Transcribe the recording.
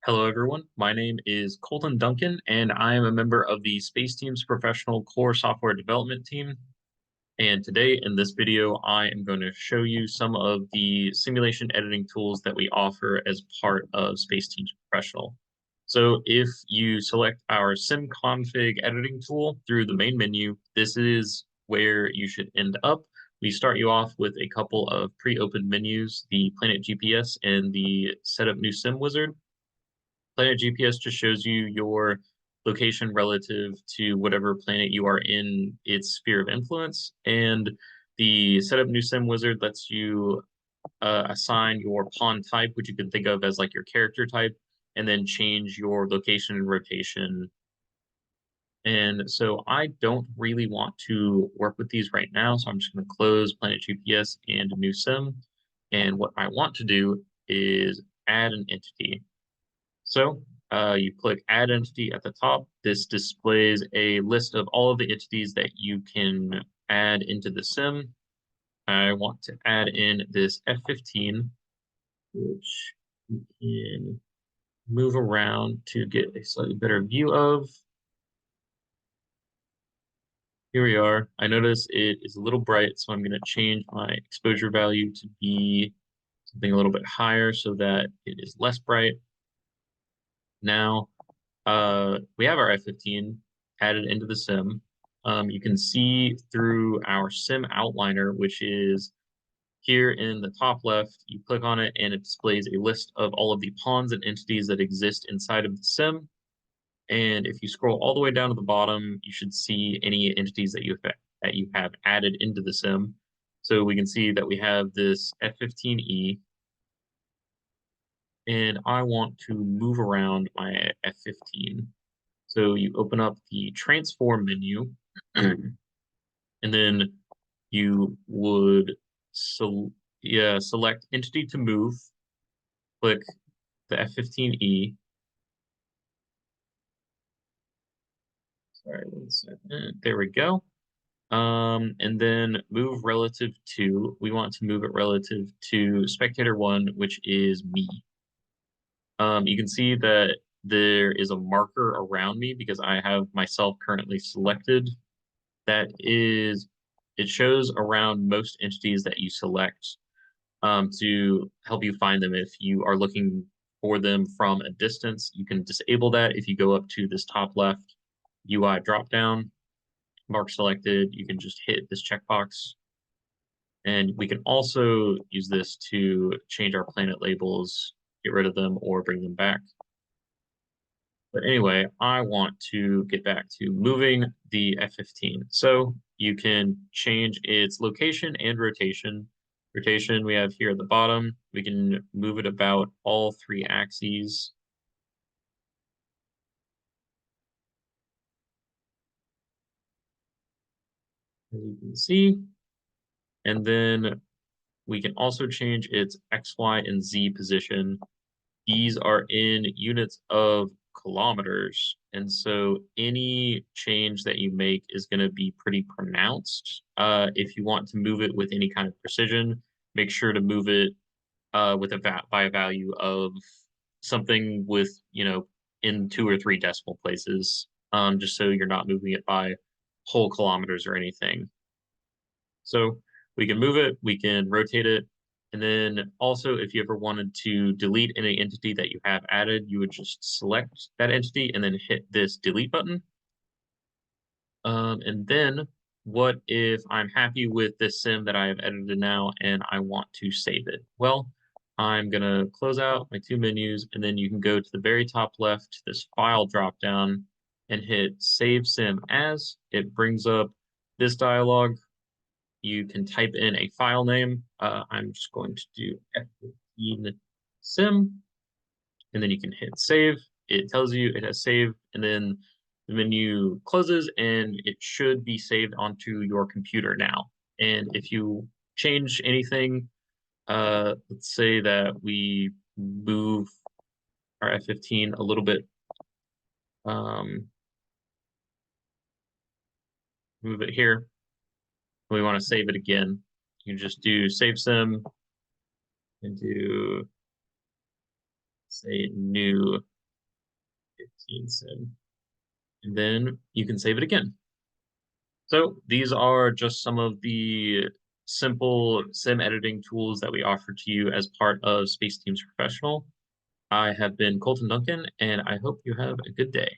Hello, everyone. My name is Colton Duncan, and I am a member of the Space Team's Professional Core Software Development Team. And today, in this video, I am going to show you some of the simulation editing tools that we offer as part of Space Team's Professional. So if you select our SimConfig editing tool through the main menu, this is where you should end up. We start you off with a couple of pre-opened menus, the Planet GPS and the Setup New Sim Wizard. Planet GPS just shows you your location relative to whatever planet you are in its sphere of influence. And the Setup New Sim Wizard lets you assign your pawn type, which you can think of as like your character type, and then change your location and rotation. And so I don't really want to work with these right now, so I'm just going to close Planet GPS and New Sim. And what I want to do is add an entity. So you click Add Entity at the top. This displays a list of all of the entities that you can add into the sim. I want to add in this F-15, which you can move around to get a slightly better view of. Here we are. I notice it is a little bright, so I'm going to change my exposure value to be something a little bit higher so that it is less bright. Now, we have our F-15 added into the sim. You can see through our sim outliner, which is here in the top left, you click on it and it displays a list of all of the pawns and entities that exist inside of the sim. And if you scroll all the way down to the bottom, you should see any entities that you have added into the sim. So we can see that we have this F-15E, and I want to move around my F-15. So you open up the transform menu, and then you would select entity to move, click the F-15E. Sorry, 1 second. There we go. And then move relative to, we want to move it relative to spectator 1, which is me. You can see that there is a marker around me because I have myself currently selected. That is, it shows around most entities that you select to help you find them. If you are looking for them from a distance, you can disable that. If you go up to this top left UI dropdown, mark selected, you can just hit this checkbox. And we can also use this to change our planet labels, get rid of them, or bring them back. But anyway, I want to get back to moving the F-15. So you can change its location and rotation. Rotation we have here at the bottom. We can move it about all 3 axes. As you can see. And then we can also change its X, Y, and Z position. These are in units of kilometers. And so any change that you make is going to be pretty pronounced. If you want to move it with any kind of precision, make sure to move it with by a value of something with, in 2 or 3 decimal places, just so you're not moving it by whole kilometers or anything. So we can move it, we can rotate it, and then also if you ever wanted to delete any entity that you have added, you would just select that entity and then hit this delete button. And then what if I'm happy with this sim that I have edited now and I want to save it? Well, I'm going to close out my 2 menus, and then you can go to the very top left, this file dropdown, and hit Save Sim As. It brings up this dialog. You can type in a file name. I'm just going to do F15 sim, and then you can hit save. It tells you it has saved, and then the menu closes, and it should be saved onto your computer now. And if you change anything, let's say that we move our F15 a little bit, move it here, we want to save it again, you can just do save sim and do say new 15 sim. And then you can save it again. So these are just some of the simple sim editing tools that we offer to you as part of Space Teams Professional. I have been Colton Duncan, and I hope you have a good day.